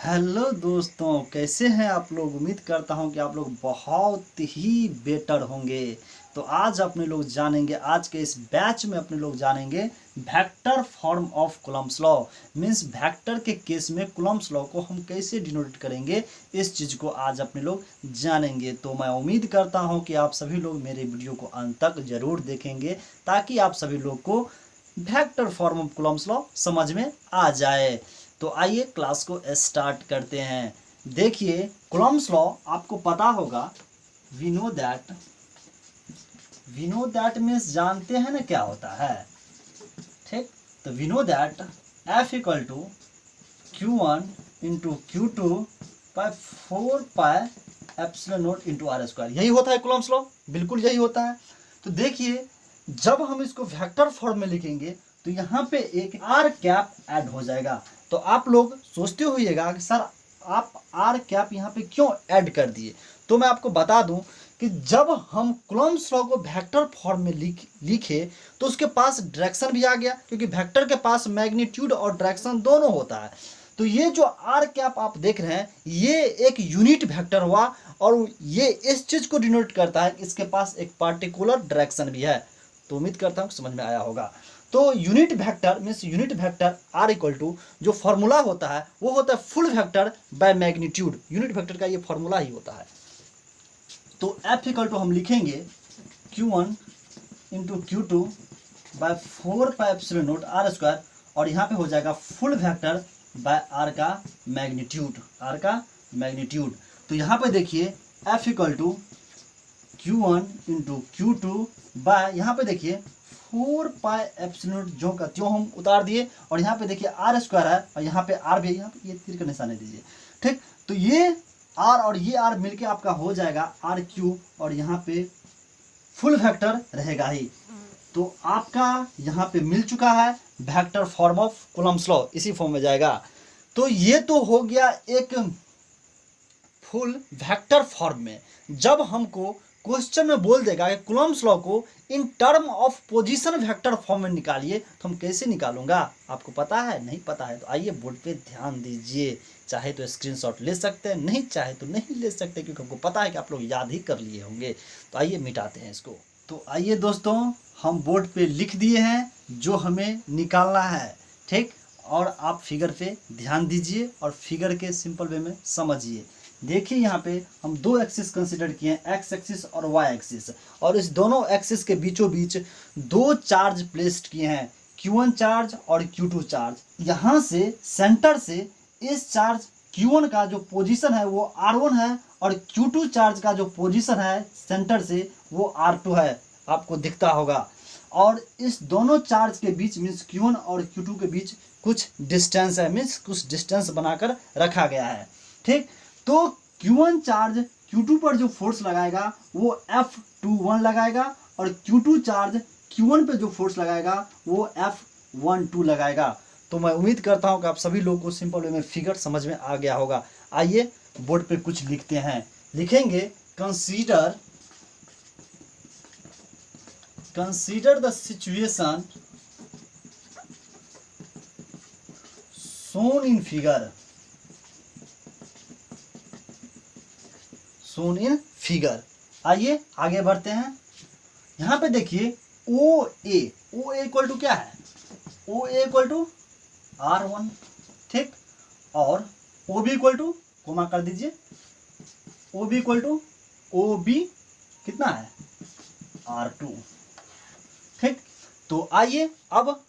Hello दोस्तों, कैसे हैं आप लोग। उम्मीद करता हूं कि आप लोग बहुत ही बेटर होंगे। तो आज अपने लोग जानेंगे, आज के इस बैच में अपने लोग जानेंगे vector form of Coulomb's law. Means vector के केस में कूलम्ब्स लॉ को हम कैसे डिनोट करेंगे, इस चीज़ को आज अपने लोग जानेंगे। तो मैं उम्मीद करता हूं कि आप सभी लोग मेरे वीडियो को अंत तक जरूर देखेंगे ताकि आप सभी लोग को vector form of Coulomb's law समझ में आ जाए। तो आइए क्लास को स्टार्ट करते हैं। देखिए, कूलम्ब्स लॉ आपको पता होगा। वी नो दैट मीन्स जानते हैं ना क्या होता है। ठीक, तो we know that F equal to Q1 into Q2 by 4 pi epsilon naught into r square. यही होता है कूलम्ब्स लॉ, बिल्कुल यही होता है। तो देखिए, जब हम इसको वेक्टर फॉर्म में लिखेंगे तो यहाँ पे एक आर कैप ऐड हो जाएगा। तो आप लोग सोचते होइएगा कि सर आप आर कैप यहाँ पे क्यों ऐड कर दिए। तो मैं आपको बता दूं कि जब हम कूलम्ब्स लॉ को वेक्टर फॉर्म में लिखे तो उसके पास डायरेक्शन भी आ गया, क्योंकि वेक्टर के पास मैग्नीट्यूड और डायरेक्शन दोनों होता है। तो ये जो आर कैप आप देख रहे हैं, ये एक यूनिट वेक्टर हुआ और ये इस चीज़ को डिनोट करता है कि इसके पास एक पार्टिकुलर डायरेक्शन भी है। तो उम्मीद करता हूँ समझ में आया होगा। तो unit vector means unit vector r equal to जो फॉर्मूला होता है वो होता है full vector by magnitude. Unit vector का ये फॉर्मूला ही होता है। तो एफ इक्वल टू हम लिखेंगे Q1 into Q2 by 4 pi epsilon naught r square, और यहाँ पे हो जाएगा फुल वेक्टर बाय आर का मैग्नीट्यूड। तो यहाँ पे देखिए F equal to Q1 into Q2 by, यहाँ पे देखिए 4 पाई एप्सिलॉन जो का त्यों हम उतार दिए, और यहाँ पे देखिए आर स्क्वायर है और यहाँ पे आर भी है, यहाँ पे ये तीर का निशान दीजिए। ठीक, तो ये आर और ये आर मिलके आपका हो जाएगा आर क्यूब, और यहाँ पे फुल वेक्टर रहेगा ही। तो आपका यहाँ पे मिल चुका है vector form of Coulomb's law, इसी फॉर्म में जाएगा। तो ये तो हो गया एक फुल वेक्टर फॉर्म में। जब हमको क्वेश्चन में बोल देगा कि कूलम्ब्स लॉ को in term of position vector form में निकालिए, तो हम कैसे निकालूंगा, आपको पता है? नहीं पता है तो आइए बोर्ड पे ध्यान दीजिए। चाहे तो स्क्रीनशॉट ले सकते हैं, नहीं चाहे तो नहीं ले सकते, क्योंकि हमको पता है कि आप लोग याद ही कर लिए होंगे। तो आइए मिटाते हैं इसको। तो आइए दोस्तों, हम बोर्ड पे लिख दिए हैं जो हमें निकालना है। ठीक, और आप फिगर पे ध्यान दीजिए और फिगर के सिंपल वे में समझिए। देखिए, यहाँ पे हम दो एक्सिस कंसिडर किए हैं, एक्स एक्सिस और वाई एक्सिस, और इस दोनों एक्सिस के बीचों बीच दो चार्ज प्लेस्ड किए हैं, Q1 चार्ज और Q2 चार्ज। यहाँ से सेंटर से इस चार्ज Q1 का जो पोजीशन है वो R1 है, और Q2 चार्ज का जो पोजीशन है सेंटर से वो R2 है, आपको दिखता होगा। और इस दोनों चार्ज के बीच मीन्स Q1 और Q2 के बीच कुछ डिस्टेंस है, मीन्स कुछ डिस्टेंस बनाकर रखा गया है। ठीक, तो Q1 चार्ज Q2 पर जो फोर्स लगाएगा वो F21 लगाएगा, और Q2 चार्ज Q1 पे जो फोर्स लगाएगा वो F12 लगाएगा। तो मैं उम्मीद करता हूं कि आप सभी लोगों को सिंपल वे में फिगर समझ में आ गया होगा। आइए बोर्ड पे कुछ लिखते हैं। लिखेंगे consider the situation shown in figure. आइए आगे बढ़ते हैं। यहाँ पे देखिए ओ ए इक्वल टू क्या है, ओ ए इक्वल टू R1। ठीक, और O B equal to, comma कर दीजिए, O B equal to O B कितना है R2। ठीक, तो आइए अब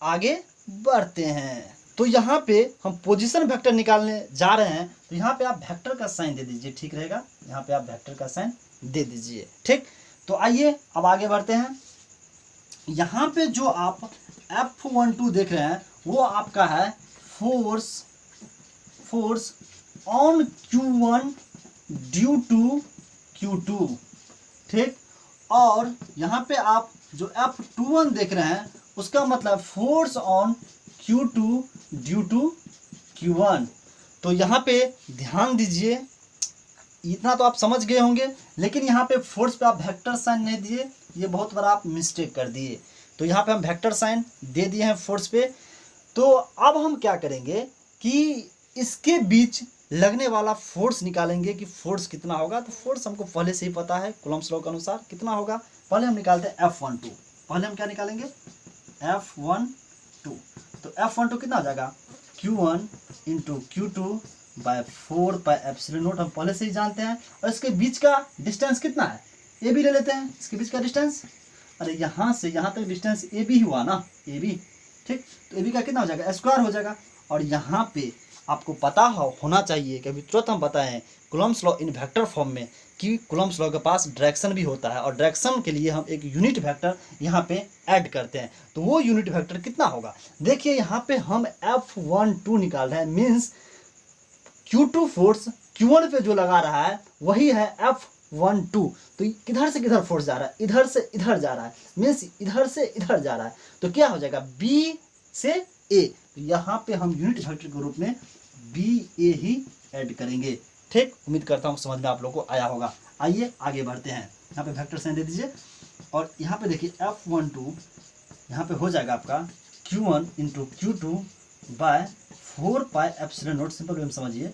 आगे बढ़ते हैं। तो यहाँ पे हम पोजीशन वेक्टर निकालने जा रहे हैं, तो यहाँ पे आप वेक्टर का साइन दे दीजिए, ठीक रहेगा। यहाँ पे आप वेक्टर का साइन दे दीजिए। ठीक, तो आइए अब आगे बढ़ते हैं। यहाँ पे जो आप F12 देख रहे हैं वो आपका है force on Q1 due to Q2। ठीक, और यहाँ पे आप जो F21 देख रहे हैं उसका मतलब force on Q2 due to Q1। तो यहाँ पे ध्यान दीजिए, इतना तो आप समझ गए होंगे, लेकिन यहाँ पे फोर्स पे आप वेक्टर साइन नहीं दिए, ये बहुत बड़ा आप मिस्टेक कर दिए। तो यहाँ पे हम वेक्टर साइन दे दिए हैं फोर्स पे। तो अब हम क्या करेंगे कि इसके बीच लगने वाला फोर्स निकालेंगे कि फोर्स कितना होगा। तो फोर्स हमको पहले से ही पता है कूलम्ब्स लॉ के अनुसार कितना होगा। पहले हम निकालते हैं F12। पहले हम क्या निकालेंगे, F12। तो F12 कितना हो जाएगा, Q1 into Q2 by 4 pi epsilon naught, हम पहले से ही जानते हैं। और इसके बीच का डिस्टेंस कितना है, ए बी ले लेते हैं इसके बीच का डिस्टेंस। अरे यहाँ से यहाँ तक डिस्टेंस ए बी हुआ ना, ए बी, ठीक। तो ए बी का कितना हो जाएगा, स्क्वायर हो जाएगा। और यहाँ पे आपको पता होना चाहिए कि अभी तुरंत हम बताएं Coulomb's law in vector form में कि कूलम्ब्स लॉ के पास डायरेक्शन भी होता है, और डायरेक्शन के लिए हम एक यूनिट वेक्टर यहाँ पे ऐड करते हैं। तो वो यूनिट वेक्टर कितना होगा, देखिए यहाँ पे हम F12 निकाल रहे हैं, मीन्स Q2 फोर्स Q1 पे जो लगा रहा है वही है F12। तो किधर से किधर फोर्स जा रहा है, इधर से इधर जा रहा है, मीन्स इधर से इधर जा रहा है। तो क्या हो जाएगा, B से A। तो यहाँ पे हम यूनिट वेक्टर के रूप में BA ही ऐड करेंगे, ठीक। उम्मीद करता हूँ समझ में आप लोगों को आया होगा। आइए आगे बढ़ते हैं, यहाँ पे वेक्टर साइन दे दीजिए। और यहाँ पे देखिए F12 यहाँ पे हो जाएगा आपका Q1 into Q2 by 4 pi epsilon naught, simple way में समझिए,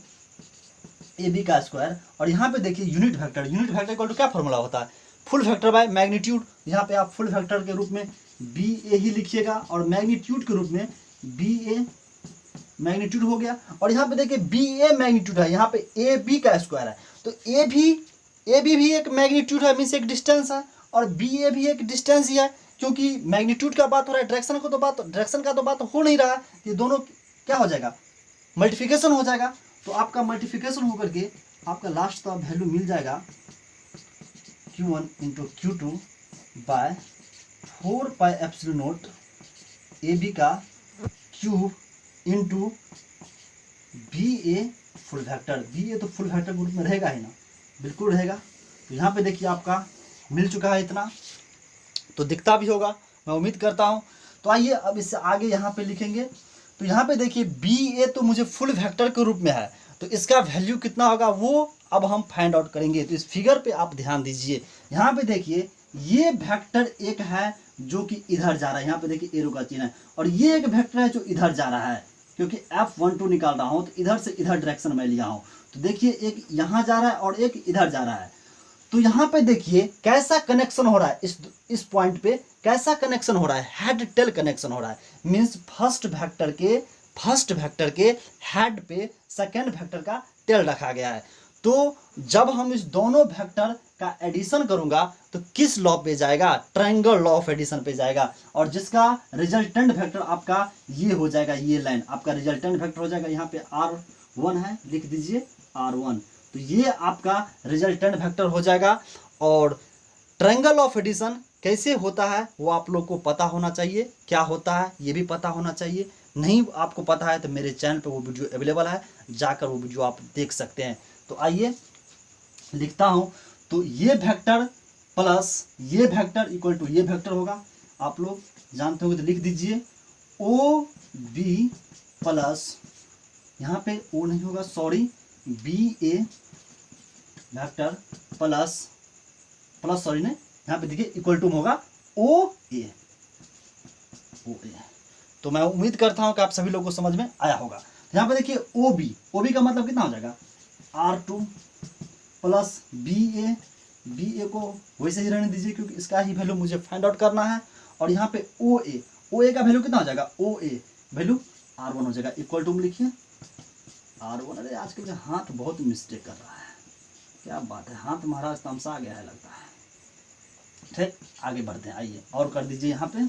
ए बी का स्क्वायर। और यहाँ पे देखिए unit vector, unit vector equal to क्या फॉर्मूला होता है, फुल वेक्टर बाय मैग्नीट्यूड। यहाँ पे आप फुल वेक्टर के रूप में बी ए ही लिखिएगा, और मैग्नीट्यूड के रूप में बी ए मैग्नीट्यूड हो गया। और यहाँ पे देखिए बी ए मैग्नीट्यूड है, यहाँ पे ए बी का स्क्वायर है। तो ए बी भी एक मैग्नीट्यूड है, मीन्स एक डिस्टेंस है, और बी ए भी एक डिस्टेंस ही है, क्योंकि मैग्नीट्यूड का बात हो रहा है, डायरेक्शन का तो बात हो नहीं रहा है। ये दोनों क्या हो जाएगा, मल्टीप्लिकेशन हो जाएगा। तो आपका मल्टीप्लिकेशन होकर के आपका लास्ट का वैल्यू मिल जाएगा Q1 into Q2 by 4 pi epsilon naught A B का cube into B A full vector. B A तो फुल वेक्टर के रूप में रहेगा ही ना, बिल्कुल रहेगा। तो यहाँ पे देखिए आपका मिल चुका है इतना, तो दिखता भी होगा, मैं उम्मीद करता हूँ। तो आइए अब इससे आगे यहाँ पे लिखेंगे। तो यहाँ पे देखिए बी ए तो मुझे फुल वेक्टर के रूप में है, तो इसका वैल्यू कितना होगा वो अब हम फाइंड आउट करेंगे। तो इस फिगर पे आप ध्यान दीजिए, यहाँ पे देखिए ये वेक्टर एक है जो कि इधर जा रहा है, यहाँ पे देखिए एरो का चिन्ह है, और ये एक वेक्टर है जो इधर जा रहा है, क्योंकि F12 निकाल रहा हूँ तो इधर से इधर डायरेक्शन में लिया हूँ। तो देखिए एक यहाँ जा रहा है और एक इधर जा रहा है। तो यहाँ पे देखिए कैसा कनेक्शन हो रहा है, इस पॉइंट पे कैसा कनेक्शन हो रहा है, हेड टेल कनेक्शन हो रहा है। मीन्स फर्स्ट वेक्टर के हेड पे सेकेंड वेक्टर का टेल रखा गया है। तो जब हम इस दोनों वेक्टर का एडिशन करूंगा तो किस लॉ पे जाएगा, ट्रायंगल लॉ ऑफ एडिशन पे जाएगा, और जिसका रिजल्टेंट वेक्टर आपका ये हो जाएगा, ये लाइन आपका रिजल्टेंट वेक्टर हो जाएगा। यहाँ पे R1 है, लिख दीजिए R1। तो ये आपका रिजल्टेंट वेक्टर हो जाएगा। और ट्रायंगल ऑफ एडिशन कैसे होता है वो आप लोग को पता होना चाहिए, क्या होता है ये भी पता होना चाहिए। नहीं आपको पता है तो मेरे चैनल पे वो वीडियो अवेलेबल है, जाकर वो वीडियो आप देख सकते हैं। तो आइए लिखता हूँ, तो ये वेक्टर प्लस ये वेक्टर इक्वल टू ये वेक्टर होगा, आप लोग जानते होंगे तो लिख दीजिए ओ बी प्लस, यहाँ पे ओ नहीं होगा सॉरी, बी ए वेक्टर प्लस सॉरी नहीं, यहाँ पे देखिए इक्वल टू होगा ओ ए। तो मैं उम्मीद करता हूँ कि आप सभी लोगों को समझ में आया होगा। तो यहाँ पे देखिए ओ बी का मतलब कितना हो जाएगा R2 प्लस बी ए को वैसे ही रहने दीजिए क्योंकि इसका ही वैल्यू मुझे फाइंड आउट करना है। और यहाँ पे ओ ए का वैल्यू कितना हो जाएगा, ओ ए वैल्यू R1 हो जाएगा, इक्वल टू लिखिए R1। अरे आजकल जो हाथ बहुत मिस्टेक कर रहा है, क्या बात है, हाथ महाराज तमसा गया है लगता है। ठीक, आगे बढ़ते हैं, आइए और कर दीजिए यहाँ पे।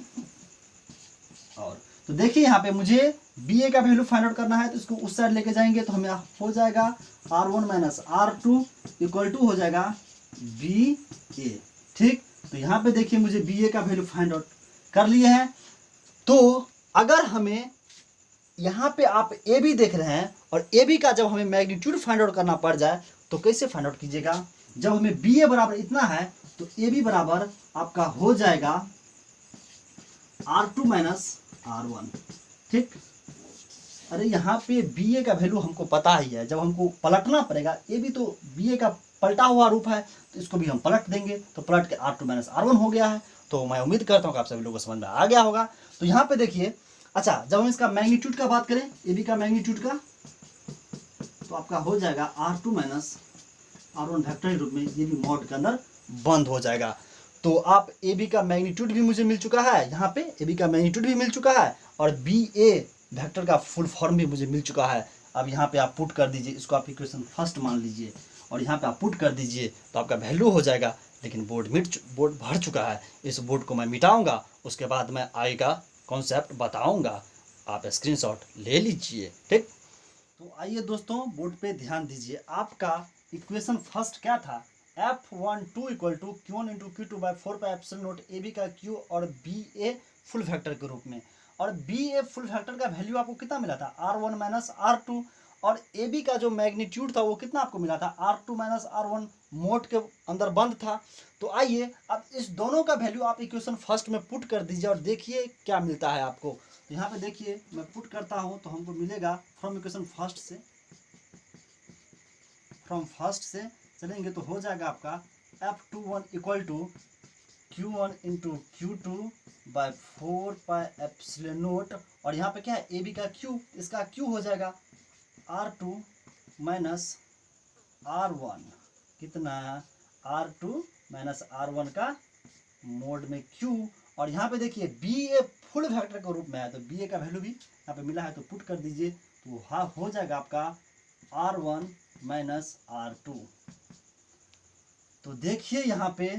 और तो देखिए यहाँ पे मुझे बी ए का वैल्यू फाइंड आउट करना है, तो इसको उस साइड लेके जाएंगे तो हमें हो जाएगा R1 minus R2 equal to हो जाएगा बी ए। ठीक, तो यहाँ पे देखिए मुझे बी ए का वैल्यू फाइंड आउट कर लिए हैं। तो अगर हमें यहाँ पे आप ए बी देख रहे हैं और ए बी का जब हमें मैग्नीट्यूड फाइंड आउट करना पड़ जाए तो कैसे फाइंड आउट कीजिएगा, जब हमें बी ए बराबर इतना है तो ए बी बराबर आपका हो जाएगा R2 माइनस R1। ठीक, अरे यहाँ पे बी ए का वैल्यू हमको पता ही है, जब हमको पलटना पड़ेगा, ए बी तो बी ए का पलटा हुआ रूप है तो इसको भी हम पलट देंगे, तो पलट के R2 माइनस R1 हो गया है। तो मैं उम्मीद करता हूँ कि आप सभी लोगों को समझ में आ गया होगा। तो यहाँ पे देखिए, अच्छा जब हम इसका मैग्नीट्यूड का बात करें, ए बी का मैग्नीट्यूड का, तो आपका हो जाएगा R2 माइनस R1 वेक्टर के रूप में, ये भी मॉड के अंदर बंद हो जाएगा। तो आप ए बी का मैग्नीट्यूड भी मुझे मिल चुका है, यहाँ पे ए बी का मैग्नीट्यूड भी मिल चुका है और बी ए वेक्टर का फुल फॉर्म भी मुझे मिल चुका है। अब यहाँ पे आप पुट कर दीजिए, इसको आप इक्वेशन फर्स्ट मान लीजिए और यहाँ पे आप पुट कर दीजिए तो आपका वैल्यू हो जाएगा। लेकिन बोर्ड भर चुका है, इस बोर्ड को मैं मिटाऊंगा, उसके बाद मैं आगे का कॉन्सेप्ट बताऊंगा, आप स्क्रीनशॉट ले लीजिए। ठीक, तो आइए दोस्तों बोर्ड पे ध्यान दीजिए। आपका इक्वेशन फर्स्ट क्या था, F12 equal to Q1 into Q2 by 4 pi epsilon naught A B का Q और बी ए फुल फैक्टर के रूप में। और बी ए फुल फैक्टर का वैल्यू आपको कितना मिला था, R1 माइनस R2, और ए बी का जो मैग्नीट्यूड था वो कितना आपको मिला था, R2 माइनस R1 मोड के अंदर बंद था। तो आइए अब इस दोनों का वैल्यू आप इक्वेशन फर्स्ट में पुट कर दीजिए और देखिए क्या मिलता है आपको। यहाँ पे देखिए मैं पुट करता हूँ तो हमको मिलेगा फ्रॉम इक्वेशन फर्स्ट से, फ्रॉम फर्स्ट से चलेंगे तो हो जाएगा आपका F21 equal to Q1 into Q2 by 4 pi epsilon naught, और यहाँ पे क्या है ए बी का Q, इसका Q हो जाएगा R2 माइनस R1, कितना R2 माइनस R1 का मोड में Q, और यहाँ पे देखिए बी ए फुल फैक्टर के रूप में है तो बी ए का वैल्यू भी यहाँ पे मिला है तो पुट कर दीजिए तो हाँ हो जाएगा आपका R1 माइनस R2। तो देखिए यहाँ पे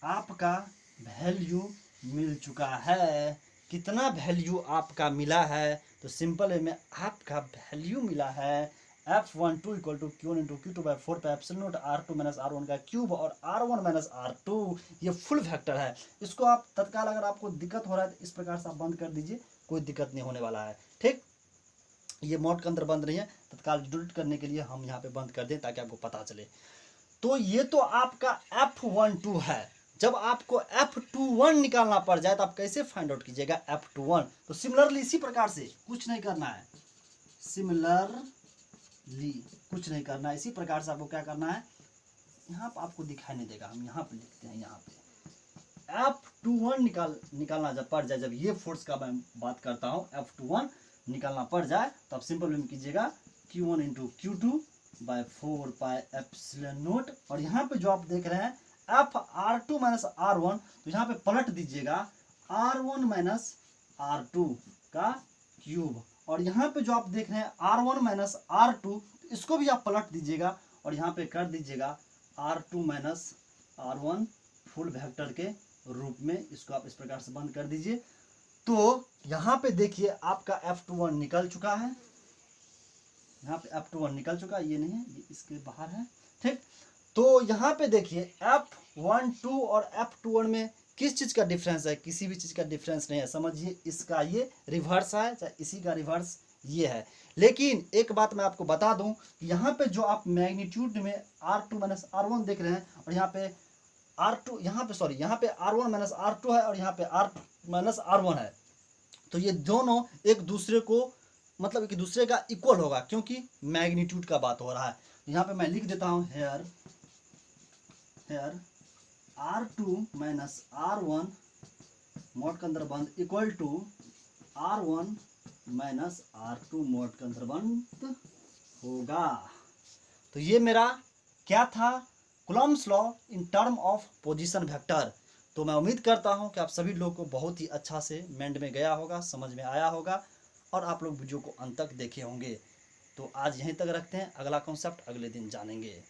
आपका वैल्यू मिल चुका है, कितना वैल्यू आपका मिला है, तो सिंपल वे में आपका वैल्यू मिला है F12 equal to Q1 into Q2 by 4 pi epsilon naught R2 minus R1 का क्यूब और R1 माइनस R2, ये फुल फैक्टर है। इसको आप तत्काल अगर आपको दिक्कत हो रहा है तो इस प्रकार से आप बंद कर दीजिए, कोई दिक्कत नहीं होने वाला है। ठीक, ये मोड के अंदर बंद नहीं है, तत्काल डिलीट करने के लिए हम यहाँ पे बंद कर दें ताकि आपको पता चले। तो ये तो आपका F12 है। जब आपको F21 निकालना पड़ जाए तो आप कैसे फाइंड आउट कीजिएगा F21, तो सिमिलरली इसी प्रकार से कुछ नहीं करना है, सिमिलरली कुछ नहीं करना है, इसी प्रकार से आपको क्या करना है, यहाँ पर आपको दिखाई नहीं देगा, हम यहाँ पे लिखते हैं, यहाँ पे F21 निकालना जब पड़ जाए, जब ये फोर्स का मैं बात करता हूँ F21 निकालना पड़ जाए तो आप सिंपल में कीजिएगा Q1 into Q2 by 4 pi epsilon naught, और यहाँ पे जो आप देख रहे हैं R2 माइनस R1, तो यहाँ पे पलट दीजिएगा R1 माइनस R2 का क्यूब, और यहाँ पे जो आप देख रहे हैं R1 माइनस R2, इसको भी आप पलट दीजिएगा और यहाँ पे कर दीजिएगा R2 minus R1 full vector के रूप में, इसको आप इस प्रकार से बंद कर दीजिए। तो यहाँ पे देखिए आपका F21 निकल चुका है, यहाँ पे F21 निकल चुका है, ये नहीं है, ये इसके बाहर है। ठीक, तो यहाँ पे देखिए F12 और F21 में किस चीज़ का डिफरेंस है, किसी भी चीज़ का डिफरेंस नहीं है। समझिए इसका ये रिवर्स है, चाहे इसी का रिवर्स ये है। लेकिन एक बात मैं आपको बता दूं कि यहाँ पे जो आप मैग्नीट्यूड में R2 माइनस R1 देख रहे हैं और यहाँ पे R2, यहाँ पे सॉरी, यहाँ पे R1 माइनस R2 है और यहाँ पे R2 माइनस R1 है, तो ये दोनों एक दूसरे को मतलब एक दूसरे का इक्वल होगा क्योंकि मैग्नीट्यूड का बात हो रहा है। यहाँ पे मैं लिख देता हूँ hair R2 minus R1 mode के अंदर बंद equal to R1 minus R2 mode के अंदर बंद होगा। तो ये मेरा क्या था, Coulomb's law in term of position vector. तो मैं उम्मीद करता हूं कि आप सभी लोगों को बहुत ही अच्छा से माइंड में गया होगा, समझ में आया होगा और आप लोग वीडियो को अंत तक देखे होंगे। तो आज यहीं तक रखते हैं, अगला कॉन्सेप्ट अगले दिन जानेंगे।